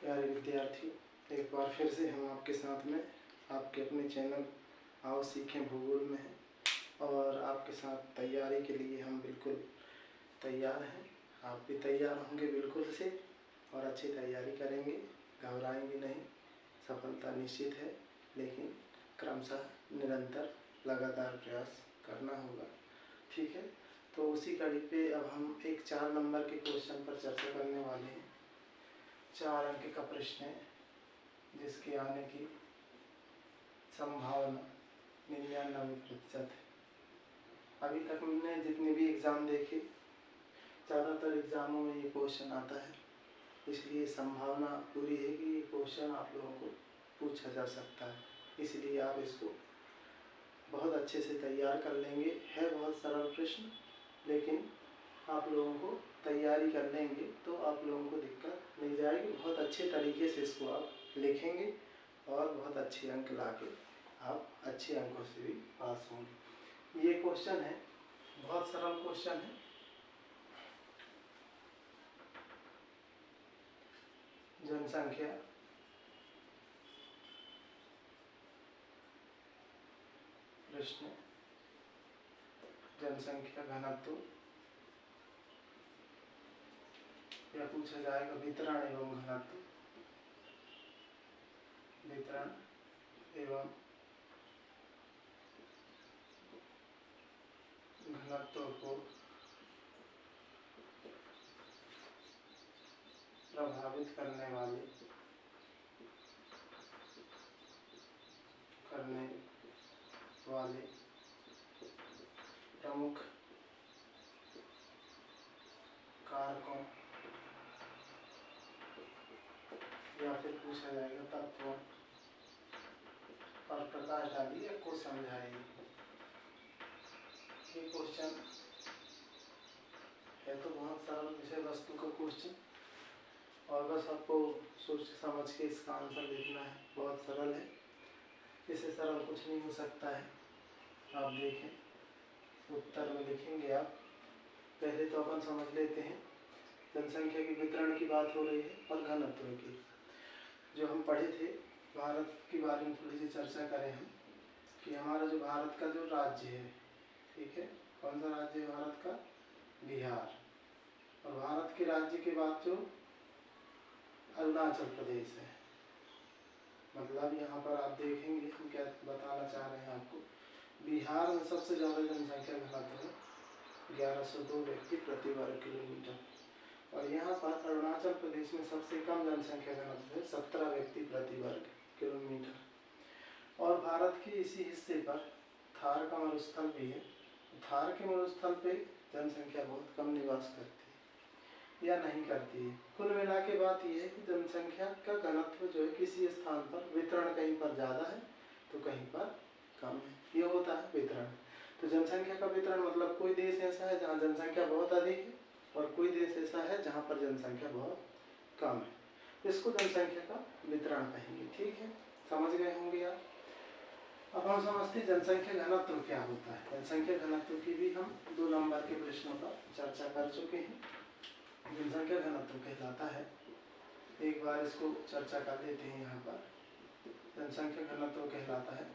प्यारे विद्यार्थी, एक बार फिर से हम आपके साथ में आपके अपने चैनल आओ सीखें भूगोल में हैं और आपके साथ तैयारी के लिए हम बिल्कुल तैयार हैं। आप भी तैयार होंगे बिल्कुल से और अच्छी तैयारी करेंगे, घबराएंगे नहीं। सफलता निश्चित है, लेकिन क्रमशः निरंतर लगातार प्रयास करना होगा। ठीक है, तो उसी कड़ी पे अब हम एक 4 नंबर के क्वेश्चन पर चर्चा करने वाले हैं। 4 अंक का प्रश्न है जिसके आने की संभावना 99% है। अभी तक हमने जितने भी एग्ज़ाम देखे, ज़्यादातर एग्ज़ामों में ये क्वेश्चन आता है, इसलिए संभावना पूरी है कि ये क्वेश्चन आप लोगों को पूछा जा सकता है। इसलिए आप इसको बहुत अच्छे से तैयार कर लेंगे। है बहुत सरल प्रश्न, लेकिन आप लोगों को तैयारी कर लेंगे तो आप लोगों को दिक्कत नहीं जाएगी। बहुत अच्छे तरीके से इसको आप लिखेंगे और बहुत अच्छे अंक लाके आप अच्छे अंकों से भी पास होंगे। ये क्वेश्चन है, बहुत सरल क्वेश्चन है। जनसंख्या प्रश्न, जनसंख्या घनत्व या पूछा जाएगा वितरण एवं घनत्व, वितरण एवं घनत्व को प्रभावित करने वाले प्रमुख कारकों या फिर पूछा जाएगा तत्वों पर प्रकाश डालिए को समझाइए। ये क्वेश्चन है तो बहुत सरल विषय वस्तु का क्वेश्चन, और बस आपको सोच समझ के इसका आंसर लिखना है। बहुत सरल है, इससे सरल कुछ नहीं हो सकता है। आप देखें, उत्तर में लिखेंगे आप। पहले तो अपन समझ लेते हैं, जनसंख्या के वितरण की बात हो रही है और घनत्व की। जो हम पढ़े थे, भारत के बारे में थोड़ी सी चर्चा करें हम कि हमारा जो भारत का जो राज्य है, ठीक है, कौन सा राज्य है भारत का? बिहार। और भारत के राज्य के बाद जो अरुणाचल प्रदेश है। मतलब यहाँ पर आप देखेंगे हम क्या बताना चाह रहे हैं आपको। बिहार में सबसे ज़्यादा जनसंख्या घनत्व है 1102 व्यक्ति प्रति वर्ग किलोमीटर, और यहाँ पर अरुणाचल प्रदेश में सबसे कम जनसंख्या घनत्व है 17 व्यक्ति प्रति वर्ग किलोमीटर। और भारत के इसी हिस्से पर थार का मरुस्थल भी है। थार के मरुस्थल पे जनसंख्या बहुत कम निवास करती है या नहीं करती है। कुल मिला के बात यह है कि जनसंख्या का घनत्व जो है किसी स्थान पर वितरण कहीं पर ज़्यादा है तो कहीं पर कम है, ये होता है वितरण। तो जनसंख्या का वितरण मतलब कोई देश ऐसा है जहाँ जनसंख्या बहुत अधिक है और कोई देश ऐसा है जहाँ पर जनसंख्या बहुत कम है। इसको जनसंख्या का वितरण कहेंगे। ठीक है, समझ गए होंगे आप। अब हम समझते हैं जनसंख्या घनत्व क्या होता है। जनसंख्या घनत्व की भी हम 2 नंबर के प्रश्नों पर चर्चा कर चुके हैं। जनसंख्या घनत्व कहलाता है, एक बार इसको चर्चा कर लेते हैं यहाँ पर। जनसंख्या घनत्व कहलाता है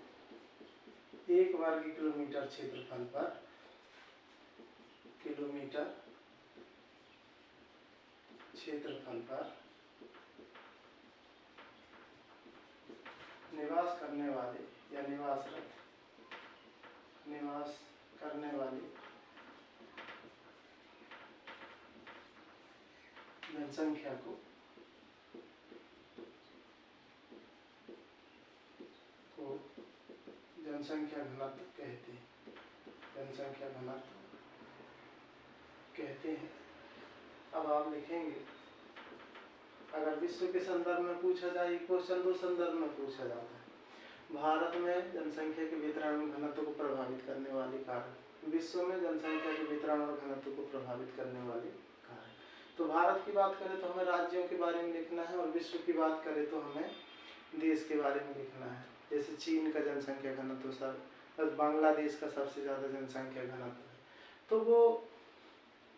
1 वर्ग किलोमीटर क्षेत्रफल पर निवास करने वाले या निवास करने वाली जनसंख्या को जनसंख्या घनत्व कहते हैं। जनसंख्या घनत्व कहते हैं। अब आप लिखेंगे, अगर विश्व के संदर्भ में पूछा जाए, क्वेश्चन 2 संदर्भ में पूछा जाता है। भारत में जनसंख्या के वितरण में घनत्व को प्रभावित करने वाले कारक, विश्व में जनसंख्या के वितरण और घनत्व को प्रभावित करने वाले कारक। तो भारत की बात करें तो हमें राज्यों के बारे में लिखना है, और विश्व की बात करें तो हमें देश के बारे में लिखना है। जैसे चीन का जनसंख्या घनत्व सर, बांग्लादेश का सबसे ज़्यादा जनसंख्या घनत्व है, तो वो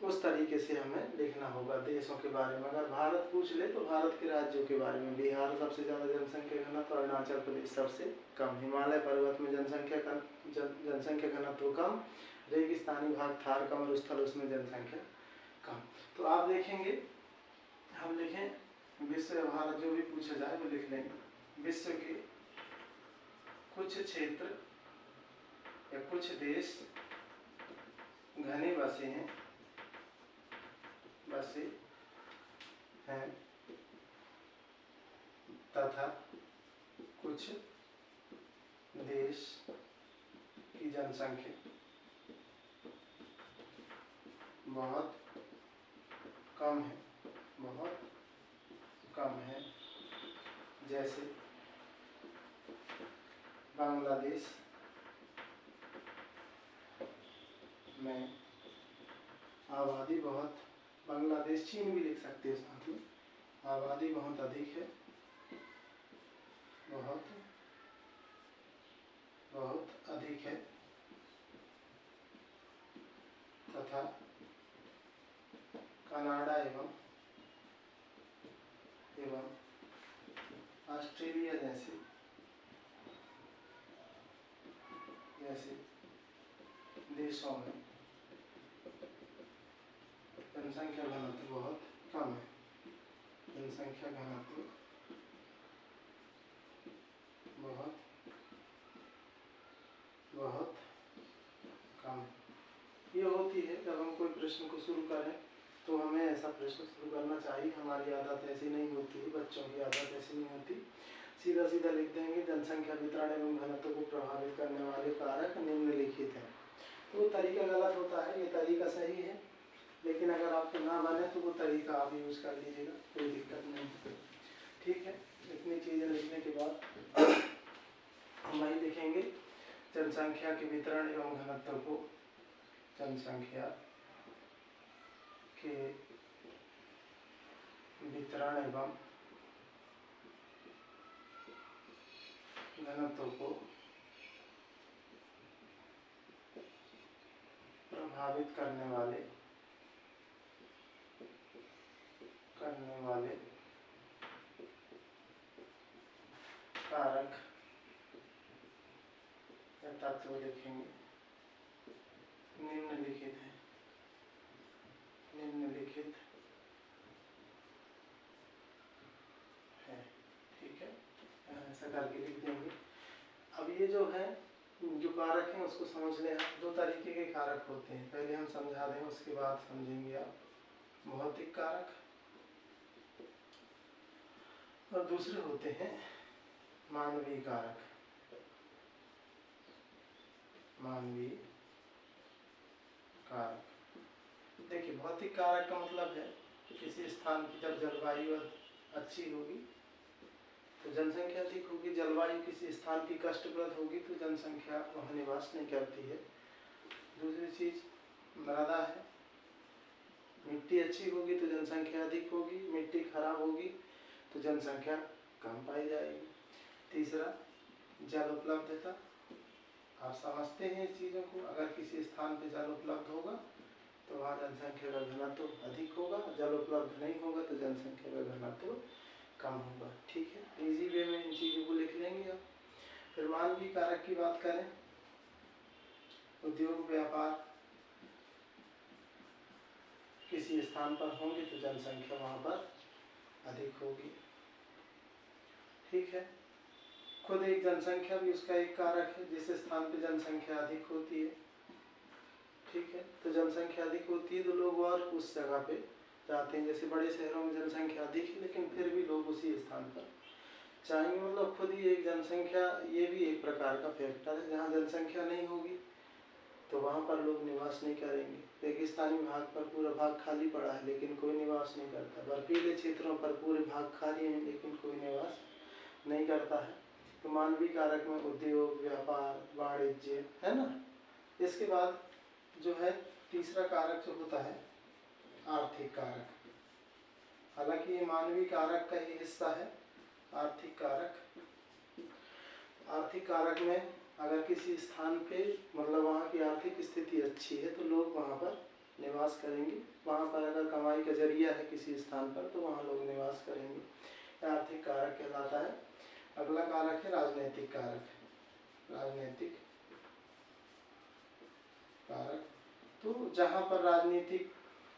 उस तरीके से हमें लिखना होगा देशों के बारे में। अगर भारत पूछ ले तो भारत के राज्यों के बारे में, बिहार सबसे ज़्यादा जनसंख्या घनत्व, अरुणाचल प्रदेश सबसे कम, हिमालय पर्वत में जनसंख्या घनत्व कम, रेगिस्तानी भाग थार कम और स्थल उसमें जनसंख्या कम। तो आप देखेंगे, हम लिखें विश्व या भारत, जो भी पूछा जाए वो लिख लेंगे। विश्व के कुछ क्षेत्र या कुछ देश घने बसे हैं तथा कुछ देश की जनसंख्या बहुत कम है, जैसे बांग्लादेश में आबादी बहुत, बांग्लादेश चीन भी लिख सकते हैं साथ में, आबादी बहुत अधिक है, बहुत अधिक है तथा कनाडा एवं ऑस्ट्रेलिया जैसे देशों में जनसंख्या घनत्व बहुत कम है, जनसंख्या घनत्व बहुत कम। ये होती है जब हम कोई प्रश्न को शुरू करें तो हमें ऐसा प्रश्न शुरू करना चाहिए। हमारी आदत ऐसी नहीं होती है, बच्चों की आदत ऐसी नहीं होती, सीधा सीधा लिख देंगे जनसंख्या वितरण एवं घनत्व को प्रभावित करने वाले कारक निम्नलिखित हैं। तो वो तरीका गलत होता है, ये तरीका सही है, लेकिन अगर आपको ना बने तो वो तरीका आप यूज़ कर लीजिएगा, कोई दिक्कत नहीं। ठीक है, इतनी चीज़ें लिखने के बाद हम वही लिखेंगे जनसंख्या के वितरण एवं घनत्व को, जनसंख्या के वितरण एवं घनत्व को प्रभावित करने वाले कारक या तत्व लिखेंगे निम्नलिखित है। ठीक है, ऐसा करके लिख देंगे। अब ये जो है, जो कारक हैं उसको समझ लें आप। दो तरीके के कारक होते हैं, पहले हम समझा दें उसके बाद समझेंगे आप। भौतिक कारक और दूसरे होते हैं मानवीय कारक। देखिए, भौतिक कारक का मतलब है किसी स्थान की जब जलवायु अच्छी होगी तो जनसंख्या अधिक होगी, जलवायु किसी स्थान की कष्टप्रद होगी तो जनसंख्या वहाँ निवास नहीं करती है। दूसरी चीज मृदा है, मिट्टी अच्छी होगी तो जनसंख्या अधिक होगी, मिट्टी खराब होगी तो जनसंख्या कम पाई जाएगी। तीसरा जल उपलब्धता, आप समझते हैं इस चीज़ों को, अगर किसी स्थान पर जल उपलब्ध होगा तो वहाँ जनसंख्या का घनत्व अधिक होगा, जल उपलब्ध नहीं होगा तो जनसंख्या का घनत्व कम होगा। ठीक है, इजी वे में इन चीज़ों को लिख लेंगे आप। फिर मानवीय कारक की बात करें, उद्योग व्यापार किसी स्थान पर होंगे तो जनसंख्या वहाँ पर अधिक होगी। ठीक है, खुद एक जनसंख्या भी उसका एक कारक है, जिस स्थान पर जनसंख्या अधिक होती है, ठीक है, तो जनसंख्या अधिक होती है तो लोग और उस जगह पे जाते हैं। जैसे बड़े शहरों में जनसंख्या अधिक है लेकिन फिर भी लोग उसी स्थान पर चाहेंगे, मतलब खुद ही एक जनसंख्या, ये भी एक प्रकार का फैक्टर है। जहाँ जनसंख्या नहीं होगी तो वहाँ पर लोग निवास नहीं करेंगे। रेगिस्तानी भाग पर पूरा भाग खाली पड़ा है लेकिन कोई निवास नहीं करता, बर्फीले क्षेत्रों पर पूरे भाग खाली हैं लेकिन कोई निवास नहीं करता है। तो मानवीय कारक में उद्योग, व्यापार, वाणिज्य है ना। इसके बाद जो है तीसरा कारक जो होता है आर्थिक कारक, हालांकि ये मानवीय कारक का ही हिस्सा है। आर्थिक कारक में अगर किसी स्थान पे मतलब वहाँ की आर्थिक स्थिति अच्छी है तो लोग वहाँ पर निवास करेंगे। वहाँ पर अगर कमाई का जरिया है किसी स्थान पर तो वहाँ लोग निवास करेंगे। आर्थिक कारक कहलाता है। अगला कारक है राजनीतिक कारक। राजनीतिक कारक तो जहाँ पर राजनीतिक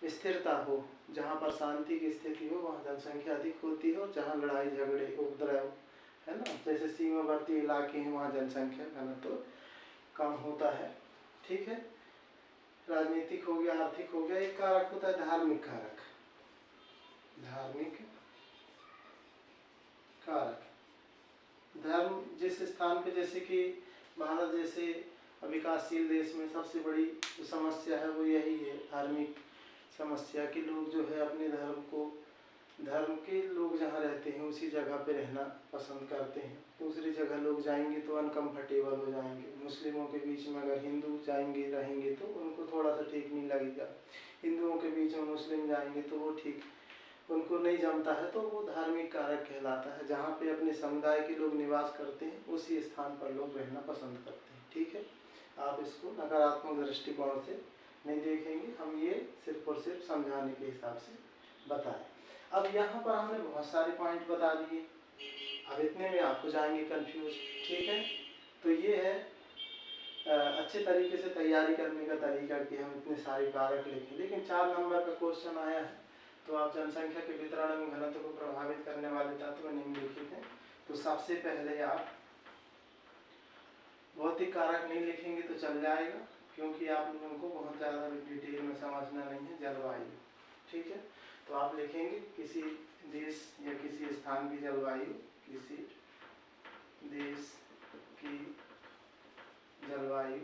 स्थिरता हो, जहाँ पर शांति की स्थिति हो, वहाँ जनसंख्या अधिक होती है। और जहाँ लड़ाई झगड़े उपद्रव है ना, जैसे सीमावर्ती इलाके हैं, वहाँ जनसंख्या घनत्व तो कम होता है। ठीक है, राजनीतिक हो गया, आर्थिक हो गया। एक कारक होता है धार्मिक कारक। धार्मिक कारक धर्म जिस स्थान पे, जैसे कि भारत जैसे विकासशील देश में सबसे बड़ी समस्या है वो यही है, धार्मिक समस्या कि लोग जो है अपने धर्म के लोग जहाँ रहते हैं उसी जगह पे रहना पसंद करते हैं। दूसरी जगह लोग जाएंगे तो अनकंफर्टेबल हो जाएंगे। मुस्लिमों के बीच में अगर हिंदू जाएंगे रहेंगे तो उनको थोड़ा सा ठीक नहीं लगेगा। हिंदुओं के बीच में मुस्लिम जाएंगे तो वो ठीक उनको नहीं जमता है। तो वो धार्मिक कारक कहलाता है। जहाँ पे अपने समुदाय के लोग निवास करते हैं उसी स्थान पर लोग रहना पसंद करते हैं। ठीक है, आप इसको नकारात्मक दृष्टिकोण से नहीं देखेंगे, हम ये सिर्फ और सिर्फ समझाने के हिसाब से बताएं। अब यहाँ पर हमने बहुत सारे पॉइंट बता दिए, अब इतने में आपको जाएंगे कंफ्यूज। ठीक है, तो ये है अच्छे तरीके से तैयारी करने का तरीका कि हम इतने सारे कारक लिखें। लेकिन 4 नंबर का क्वेश्चन आया है तो आप जनसंख्या के वितरण एवं घनत्व को प्रभावित करने वाले तत्व निम्नलिखित हैं। तो सबसे पहले आप भौतिक कारक नहीं लिखेंगे तो चल जाएगा, क्योंकि आप लोगों को बहुत ज़्यादा डिटेल में समझना नहीं है। जलवायु, ठीक है, तो आप लिखेंगे किसी देश या किसी स्थान की जलवायु, किसी देश की जलवायु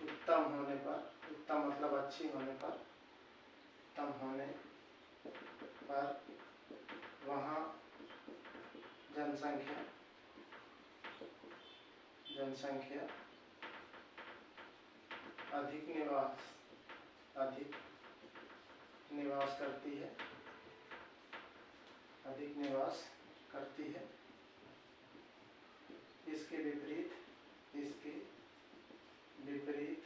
उत्तम होने पर, उत्तम मतलब अच्छी होने पर, उत्तम होने पर वहाँ जनसंख्या अधिक निवास करती है, अधिक निवास करती है। इसके विपरीत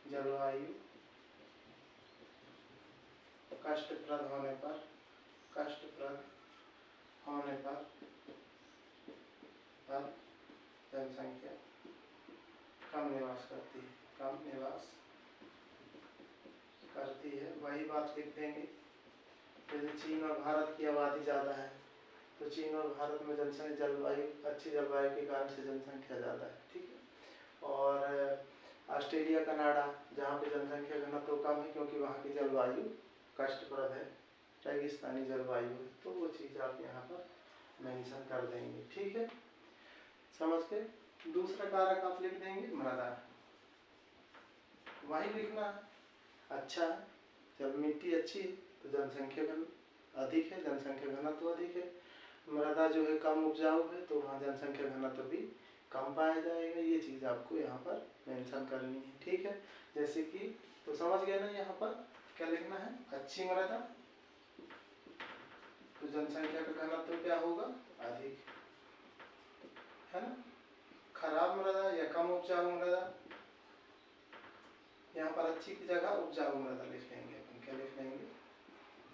जलवायु कष्टप्रद होने पर जनसंख्या कम निवास करती है। वही बात लिख देंगे। जैसे चीन और भारत की आबादी ज़्यादा है तो चीन और भारत में अच्छी जलवायु के कारण से जनसंख्या ज़्यादा है। ठीक है, और ऑस्ट्रेलिया कनाडा जहाँ पे जनसंख्या घनत्व कम है क्योंकि वहाँ की जलवायु कष्टप्रद है, रेगिस्तानी जलवायु है। तो वो चीज़ आप यहाँ पर मेंशन कर देंगे। ठीक है, समझ के। दूसरा कारक आप लिख देंगे मृदा, वही लिखना है। अच्छा, जब मिट्टी अच्छी है तो जनसंख्या अधिक है, जनसंख्या घनत्व अधिक है। मृदा जो है कम उपजाऊ है तो वहाँ जनसंख्या घनत्व भी कम पाया जाएगा। ये चीज़ आपको यहाँ पर मेंशन करनी है। ठीक है, जैसे कि तो समझ गए ना, यहाँ पर क्या लिखना है, अच्छी मृदा तो जनसंख्या का घनत्व क्या होगा, अधिक, है ना। खराब मृदा या कम उपजाऊ मृदा, यहाँ पर अच्छी की जगह उपजाऊ मृदा लिख लेंगे अपन। क्या लिख लेंगे,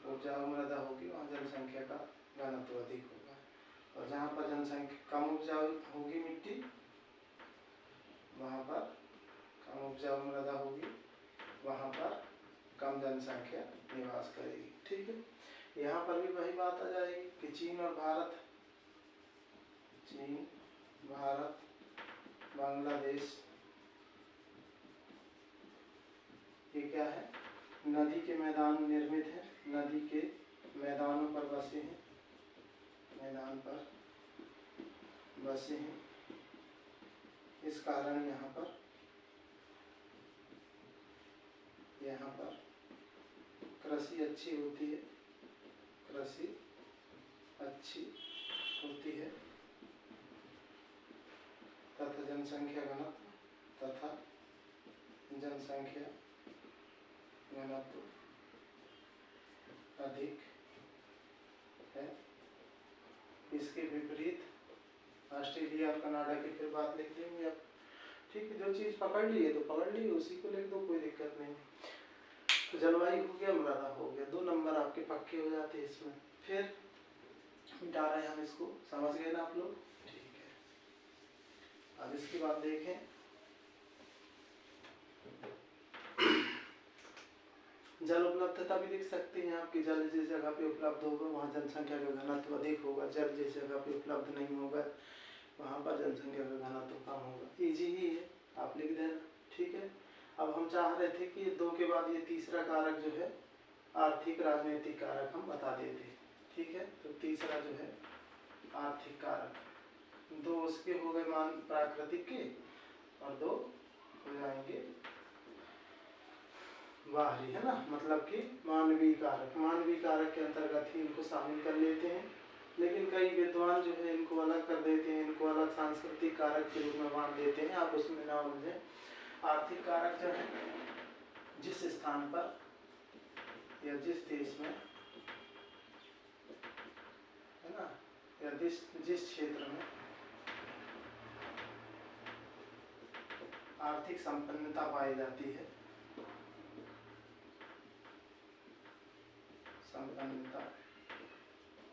उपजाऊ मृदा होगी वहाँ जनसंख्या का घनत्व अधिक होगा। और जहाँ पर जनसंख्या कम उपजाऊ होगी मिट्टी, वहाँ पर कम उपजाऊ मृदा होगी, वहाँ पर कम जनसंख्या निवास करेगी। ठीक है, यहाँ पर भी वही बात आ जाएगी कि चीन, भारत, बांग्लादेश ये क्या है, नदी के मैदान निर्मित है, नदी के मैदानों पर बसे हैं, मैदान पर बसे हैं। इस कारण यहाँ पर कृषि अच्छी होती है, तथा जनसंख्या घनत्व अधिक है। इसके विपरीत ऑस्ट्रेलिया और कनाडा की फिर बात लिख देंगे आप। ठीक है, जो चीज़ पकड़ ली है तो पकड़ ली, उसी को लिख दो, कोई दिक्कत नहीं। तो जलवायु हो गया, मृदा हो गया, 2 नंबर आपके पक्के हो जाते हैं इसमें। फिर मिटा रहे हैं हम इसको, समझ गए ना आप लोग? ठीक है, अब इसके बाद देखें जल उपलब्धता भी लिख सकते हैं आपकी। जल जिस जगह पे उपलब्ध होगा वहाँ जनसंख्या का घनत्व अधिक होगा, जल जिस जगह पे उपलब्ध नहीं होगा वहाँ पर जनसंख्या का घनत्व कम होगा। इजी ही है, आप लिख देना। ठीक है, अब हम चाह रहे थे कि 2 के बाद ये तीसरा कारक जो है आर्थिक राजनीतिक कारक हम बता देते। ठीक है, तो तीसरा जो है आर्थिक कारक, 2 उसके हो गए मान प्राकृतिक के और 2 हो जाएंगे बाहरी, है ना, मतलब कि मानवीय कारक। मानवीय कारक के अंतर्गत ही इनको शामिल कर लेते हैं, लेकिन कई विद्वान जो है इनको अलग कर देते हैं, इनको अलग सांस्कृतिक कारक के रूप में मान देते हैं। आप उसमें ना उलझें। आर्थिक कारक जो है जिस स्थान पर या जिस देश में, है ना, या जिस क्षेत्र में आर्थिक संपन्नता पाई जाती है, संपन्नता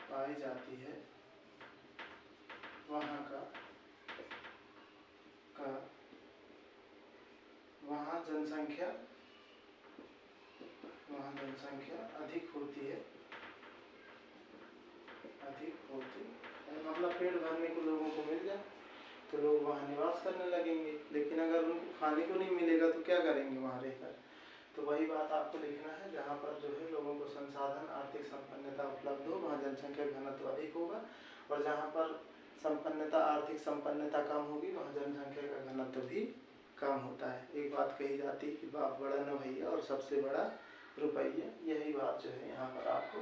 पाई जाती है, वहाँ वहाँ जनसंख्या अधिक होती है, मतलब पेट भरने को लोगों को मिल जाए तो लोग वहाँ निवास करने लगेंगे, लेकिन अगर उनको खाने को नहीं मिलेगा तो क्या करेंगे वहाँ रहकर। तो वही बात आपको लिखना है, जहाँ पर जो है लोगों को संसाधन आर्थिक संपन्नता उपलब्ध हो वहाँ जनसंख्या घनत्व अधिक होगा, और जहाँ पर संपन्नता आर्थिक संपन्नता कम होगी वहाँ जनसंख्या का घनत्व भी कम होता है। एक बात कही जाती है कि बाप बड़ा न भैया और सबसे बड़ा रुपया, यही बात जो है यहाँ पर आपको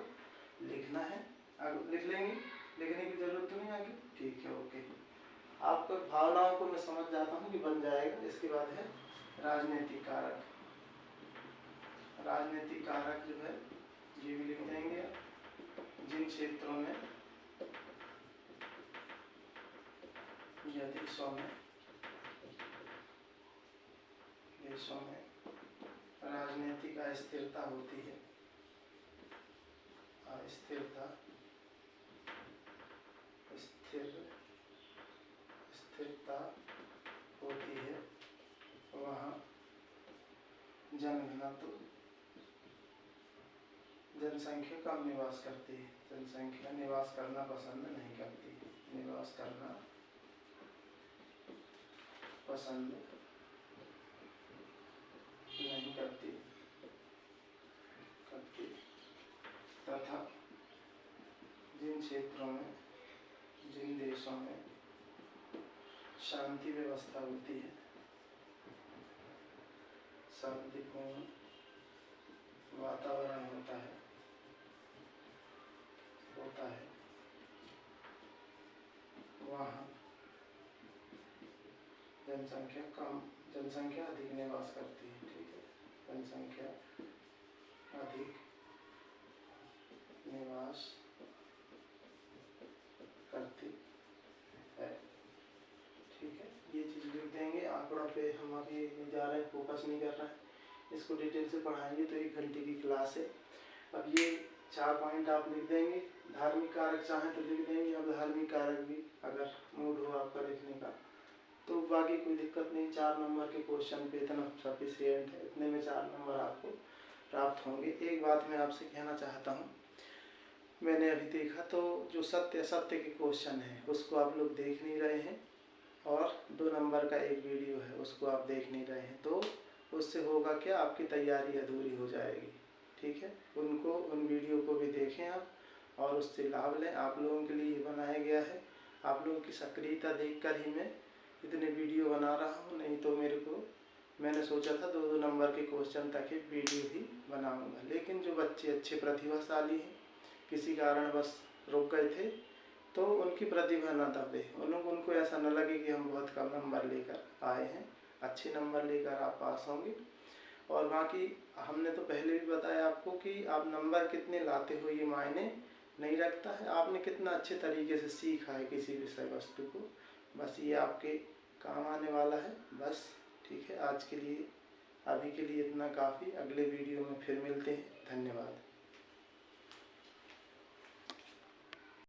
लिखना है। अब लिख लेंगे, लिखने की जरूरत तो नहीं आगे? ठीक है, ओके। आपको भावनाओं को मैं समझ जाता हूँ कि बन जाएगा। इसके बाद है राजनीतिक कारक। राजनीतिक कारक जो है ये भी लिख देंगे। जिन क्षेत्रों में या देशों में राजनीतिक अस्थिरता होती है, स्थिरता होती है, वहाँ जनसंख्या कम निवास करती है। जनसंख्या निवास करना पसंद नहीं करती, निवास करना पसंद नहीं करती तथा जिन क्षेत्रों में, जिन देशों में शांति व्यवस्था होती है, शांतिपूर्ण वातावरण होता है वहाँ जनसंख्या अधिक निवास करती है। ठीक है, जनसंख्या अधिक निवास करती है। ठीक है, ये चीज़ लिख देंगे। आंकड़ों पे हम अभी नहीं जा रहे हैं, फोकस नहीं कर रहे हैं, इसको डिटेल से पढ़ाएंगे तो 1 घंटे की क्लास है। अब ये 4 पॉइंट आप लिख देंगे। धार्मिक कारक चाहें तो लिख देंगे। अब धार्मिक कारक भी अगर मूड हो आपका लिखने का तो बाकी कोई दिक्कत नहीं। 4 नंबर के क्वेश्चन पे इतना सफिशिएंट है, इतने में 4 नंबर आपको प्राप्त होंगे। एक बात मैं आपसे कहना चाहता हूँ, मैंने अभी देखा तो जो सत्य के क्वेश्चन हैं उसको आप लोग देख नहीं रहे हैं, और 2 नंबर का एक वीडियो है उसको आप देख नहीं रहे हैं, तो उससे होगा क्या, आपकी तैयारी अधूरी हो जाएगी। ठीक है, उन वीडियो को भी देखें आप और उससे लाभ लें। आप लोगों के लिए बनाया गया है, आप लोगों की सक्रियता देखकर ही मैं इतने वीडियो बना रहा हूँ, नहीं तो मैंने सोचा था 2-2 नंबर के क्वेश्चन तक ही वीडियो ही बनाऊँगा, लेकिन जो बच्चे अच्छे प्रतिभाशाली हैं किसी कारणवश रुक गए थे तो उनकी प्रतिभा न दबे, उनको ऐसा न लगे कि हम बहुत कम नंबर लेकर आए हैं। अच्छे नंबर लेकर आप पास होंगे। और बाकी हमने तो पहले भी बताया आपको कि आप नंबर कितने लाते हो ये मायने नहीं रखता है, आपने कितना अच्छे तरीके से सीखा है किसी विषय वस्तु को, बस ये आपके काम आने वाला है। बस ठीक है, आज के लिए अभी के लिए इतना काफ़ी। अगले वीडियो में फिर मिलते हैं। धन्यवाद।